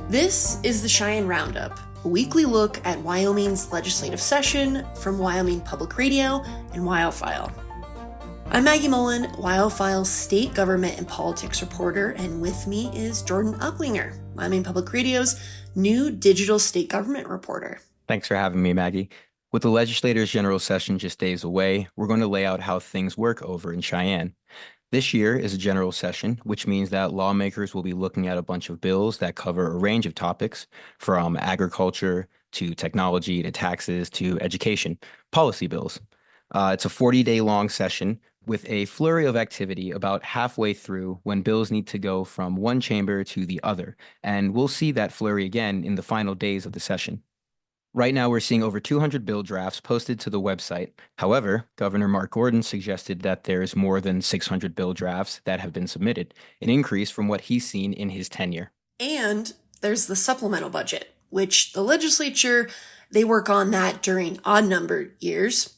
This is the Cheyenne Roundup, a weekly look at Wyoming's legislative session from Wyoming Public Radio and WyoFile. I'm Maggie Mullen, WyoFile's state government and politics reporter, and with me is Jordan Uplinger, Wyoming Public Radio's new digital state government reporter. Thanks for having me, Maggie. With the legislature's general session just days away, we're going to lay out how things work over in Cheyenne. This year is a general session, which means that lawmakers will be looking at a bunch of bills that cover a range of topics, from agriculture to technology to taxes to education, policy bills. It's a 40-day long session with a flurry of activity about halfway through when bills need to go from one chamber to the other, and we'll see that flurry again in the final days of the session. Right now, we're seeing over 200 bill drafts posted to the website. However, Governor Mark Gordon suggested that there's more than 600 bill drafts that have been submitted, an increase from what he's seen in his tenure. And there's the supplemental budget, which the legislature, they work on that during odd-numbered years,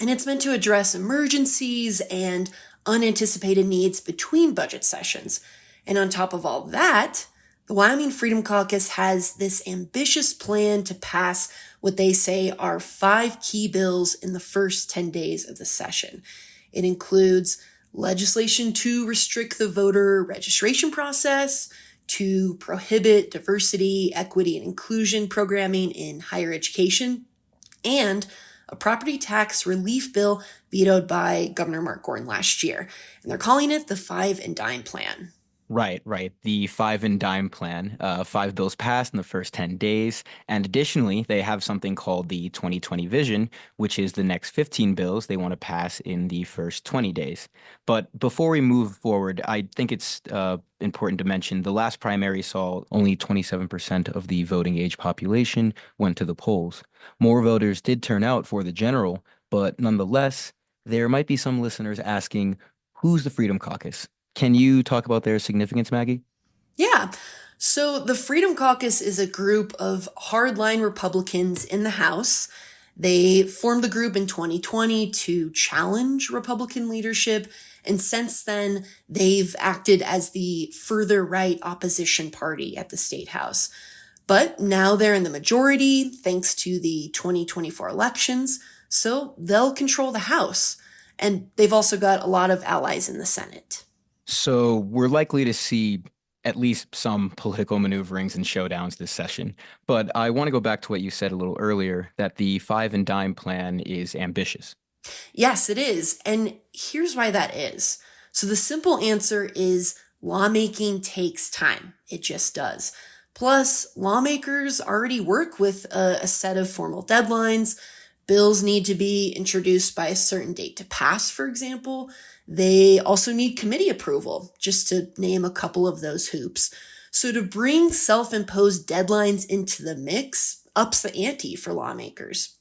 and it's meant to address emergencies and unanticipated needs between budget sessions. And on top of all that, the Wyoming Freedom Caucus has this ambitious plan to pass what they say are 5 key bills in the first 10 days of the session. It includes legislation to restrict the voter registration process, to prohibit diversity, equity, and inclusion programming in higher education, and a property tax relief bill vetoed by Governor Mark Gordon last year. And they're calling it the 5 and Dime Plan. Right. The 5 and Dime Plan. 5 bills passed in the first 10 days. And additionally, they have something called the 2020 Vision, which is the next 15 bills they want to pass in the first 20 days. But before we move forward, I think it's important to mention the last primary saw only 27% of the voting age population went to the polls. More voters did turn out for the general, but nonetheless, there might be some listeners asking, who's the Freedom Caucus? Can you talk about their significance, Maggie? Yeah. So the Freedom Caucus is a group of hardline Republicans in the House. They formed the group in 2020 to challenge Republican leadership. And since then, they've acted as the further right opposition party at the state house. But now they're in the majority thanks to the 2024 elections. So they'll control the House. And they've also got a lot of allies in the Senate. So we're likely to see at least some political maneuverings and showdowns this session. But I want to go back to what you said a little earlier, that the 5 and Dime Plan is ambitious. Yes, it is. And here's why that is. So the simple answer is lawmaking takes time. It just does. Plus, lawmakers already work with a set of formal deadlines. Bills need to be introduced by a certain date to pass, for example. They also need committee approval, just to name a couple of those hoops. So to bring self-imposed deadlines into the mix ups the ante for lawmakers.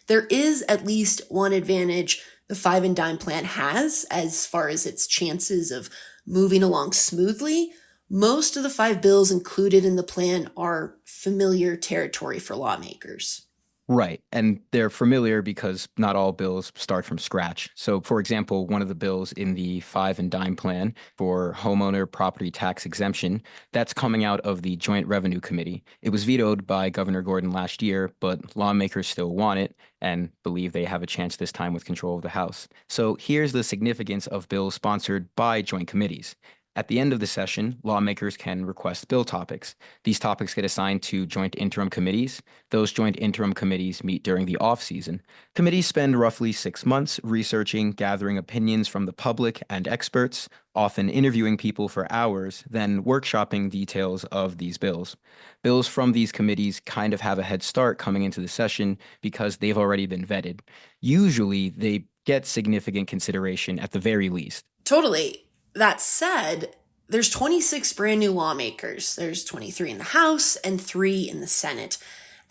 There is at least one advantage the 5 and Dime Plan has as far as its chances of moving along smoothly. Most of the 5 bills included in the plan are familiar territory for lawmakers. Right. And they're familiar because not all bills start from scratch. So, for example, one of the bills in the 5 and Dime Plan for homeowner property tax exemption, that's coming out of the Joint Revenue Committee. It was vetoed by Governor Gordon last year, but lawmakers still want it and believe they have a chance this time with control of the House. So here's the significance of bills sponsored by joint committees. At the end of the session, lawmakers can request bill topics. These topics get assigned to joint interim committees. Those joint interim committees meet during the off-season. Committees spend roughly 6 months researching, gathering opinions from the public and experts, often interviewing people for hours, then workshopping details of these bills. Bills from these committees kind of have a head start coming into the session because they've already been vetted. Usually, they get significant consideration at the very least. Totally. That said, there's 26 brand new lawmakers. There's 23 in the House and 3 in the Senate.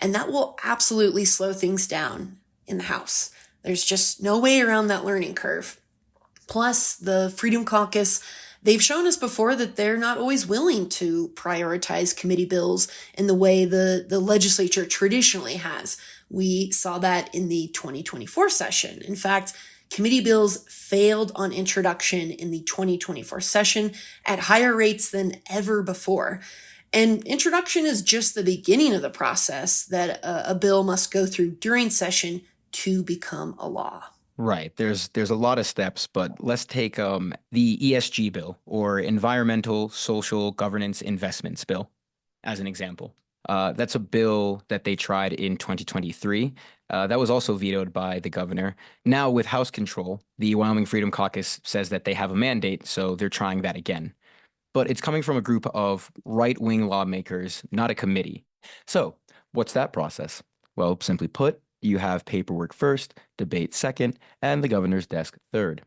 And that will absolutely slow things down in the House. There's just no way around that learning curve. Plus, the Freedom Caucus, they've shown us before that they're not always willing to prioritize committee bills in the way the legislature traditionally has. We saw that in the 2024 session. In fact, committee bills failed on introduction in the 2024 session at higher rates than ever before. And introduction is just the beginning of the process that a bill must go through during session to become a law. Right. There's a lot of steps, but let's take the ESG bill, or Environmental Social Governance Investments Bill, as an example. That's a bill that they tried in 2023. That was also vetoed by the governor. Now, with House control, the Wyoming Freedom Caucus says that they have a mandate, so they're trying that again. But it's coming from a group of right-wing lawmakers, not a committee. So, what's that process? Well, simply put, you have paperwork first, debate second, and the governor's desk third.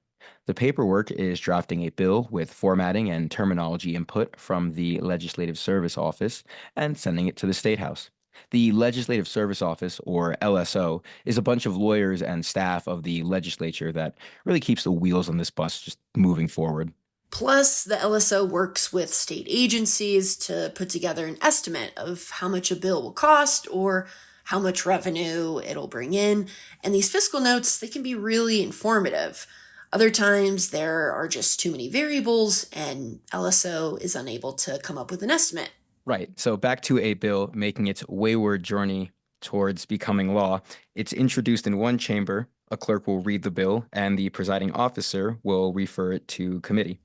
The paperwork is drafting a bill with formatting and terminology input from the Legislative Service Office and sending it to the State House. The Legislative Service Office, or LSO, is a bunch of lawyers and staff of the legislature that really keeps the wheels on this bus just moving forward. Plus, the LSO works with state agencies to put together an estimate of how much a bill will cost or how much revenue it'll bring in. And these fiscal notes, they can be really informative. Other times, there are just too many variables, and LSO is unable to come up with an estimate. Right. So back to a bill making its wayward journey towards becoming law. It's introduced in one chamber. A clerk will read the bill, and the presiding officer will refer it to committee.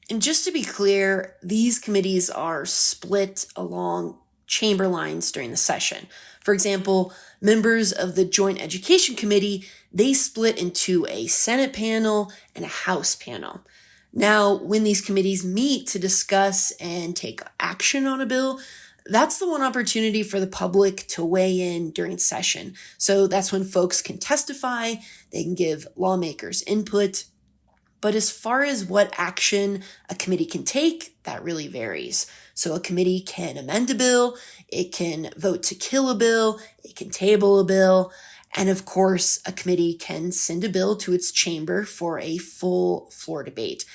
And just to be clear, these committees are split along chamber lines during the session. For example, members of the Joint Education Committee, they split into a Senate panel and a House panel. Now, when these committees meet to discuss and take action on a bill, that's the one opportunity for the public to weigh in during session. So that's when folks can testify, they can give lawmakers input. But as far as what action a committee can take, that really varies. So a committee can amend a bill, it can vote to kill a bill, it can table a bill, and of course, a committee can send a bill to its chamber for a full floor debate.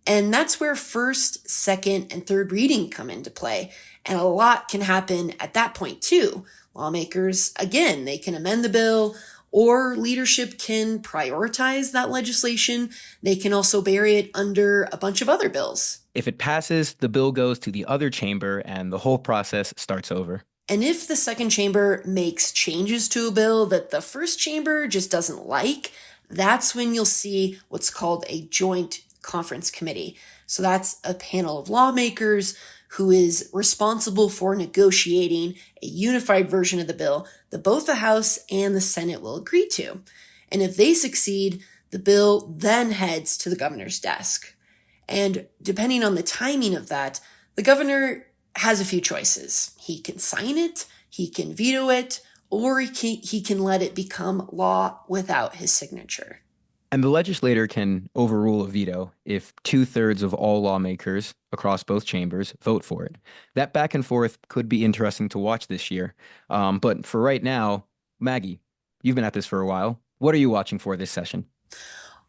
And that's where first, second, and third reading come into play. And a lot can happen at that point too. Lawmakers, again, they can amend the bill, or leadership can prioritize that legislation. They can also bury it under a bunch of other bills. If it passes, the bill goes to the other chamber and the whole process starts over. And if the second chamber makes changes to a bill that the first chamber just doesn't like, that's when you'll see what's called a joint conference committee. So that's a panel of lawmakers who is responsible for negotiating a unified version of the bill that both the House and the Senate will agree to. And if they succeed, the bill then heads to the governor's desk. And depending on the timing of that, the governor has a few choices. He can sign it, he can veto it, or he can let it become law without his signature. And the legislator can overrule a veto if 2/3 of all lawmakers across both chambers vote for it. That back and forth could be interesting to watch this year. But for right now, Maggie, you've been at this for a while. What are you watching for this session?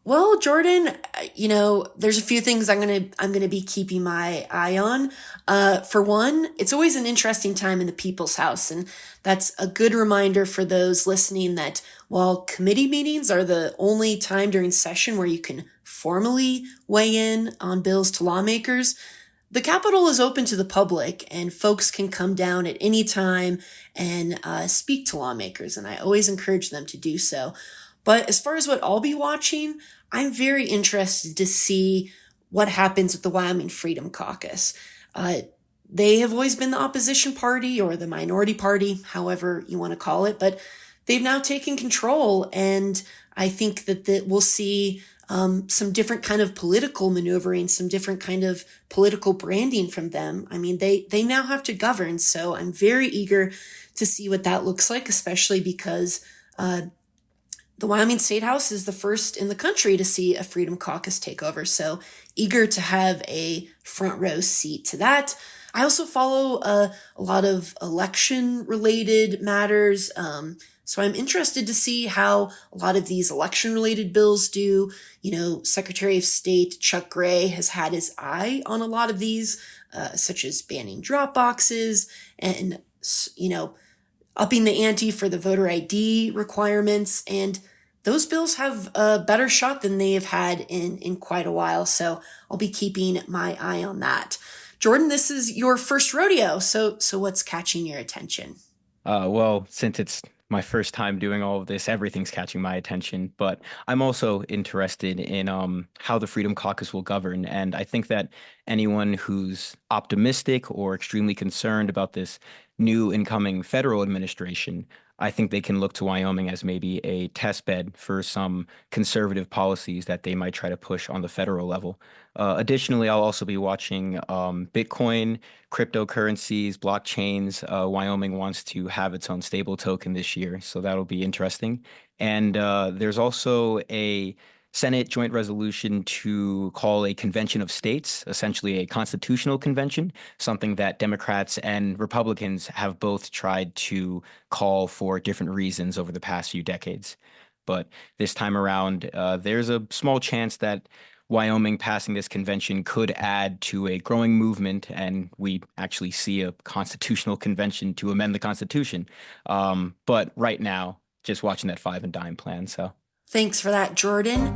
Well, Jordan, there's a few things I'm gonna be keeping my eye on. For one, it's always an interesting time in the People's House, and that's a good reminder for those listening that while committee meetings are the only time during session where you can formally weigh in on bills to lawmakers, the Capitol is open to the public, and folks can come down at any time and speak to lawmakers, and I always encourage them to do so. But as far as what I'll be watching, I'm very interested to see what happens with the Wyoming Freedom Caucus. They have always been the opposition party or the minority party, however you want to call it, but they've now taken control, and I think that we'll see some different kind of political maneuvering, some different kind of political branding from them. I mean, they now have to govern, so I'm very eager to see what that looks like, especially because the Wyoming State House is the first in the country to see a Freedom Caucus take over, so eager to have a front row seat to that. I also follow a lot of election-related matters, so I'm interested to see how a lot of these election-related bills do. Secretary of State Chuck Gray has had his eye on a lot of these, such as banning drop boxes and, upping the ante for the voter ID requirements. And those bills have a better shot than they have had in quite a while. So I'll be keeping my eye on that. Jordan, this is your first rodeo, so what's catching your attention? Well, since it's my first time doing all of this, everything's catching my attention. But I'm also interested in how the Freedom Caucus will govern. And I think that anyone who's optimistic or extremely concerned about this new incoming federal administration, I think they can look to Wyoming as maybe a test bed for some conservative policies that they might try to push on the federal level. Additionally, I'll also be watching Bitcoin, cryptocurrencies, blockchains. Wyoming wants to have its own stable token this year, so that'll be interesting. And there's also a Senate joint resolution to call a convention of states, essentially a constitutional convention, something that Democrats and Republicans have both tried to call for different reasons over the past few decades. But this time around, there's a small chance that Wyoming passing this convention could add to a growing movement, and we actually see a constitutional convention to amend the Constitution. But right now, just watching that five and dime plan. So Thanks for that, Jordan.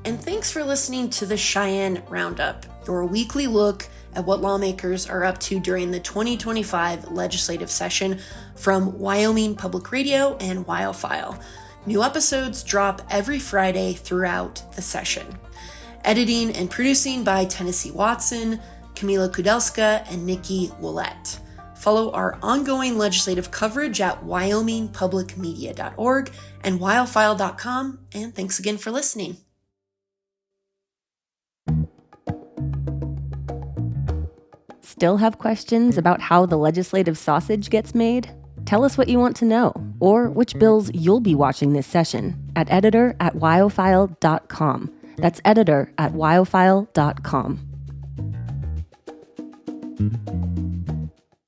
And thanks for listening to the Cheyenne Roundup, your weekly look at what lawmakers are up to during the 2025 legislative session from Wyoming Public Radio and WyoFile. New episodes drop every Friday throughout the session. Editing and producing by Tennessee Watson, Camila Kudelska, and Nikki Willette. Follow our ongoing legislative coverage at wyomingpublicmedia.org and wyofile.com, and thanks again for listening. Still have questions about how the legislative sausage gets made? Tell us what you want to know, or which bills you'll be watching this session at editor@wyofile.com. That's editor@wyofile.com.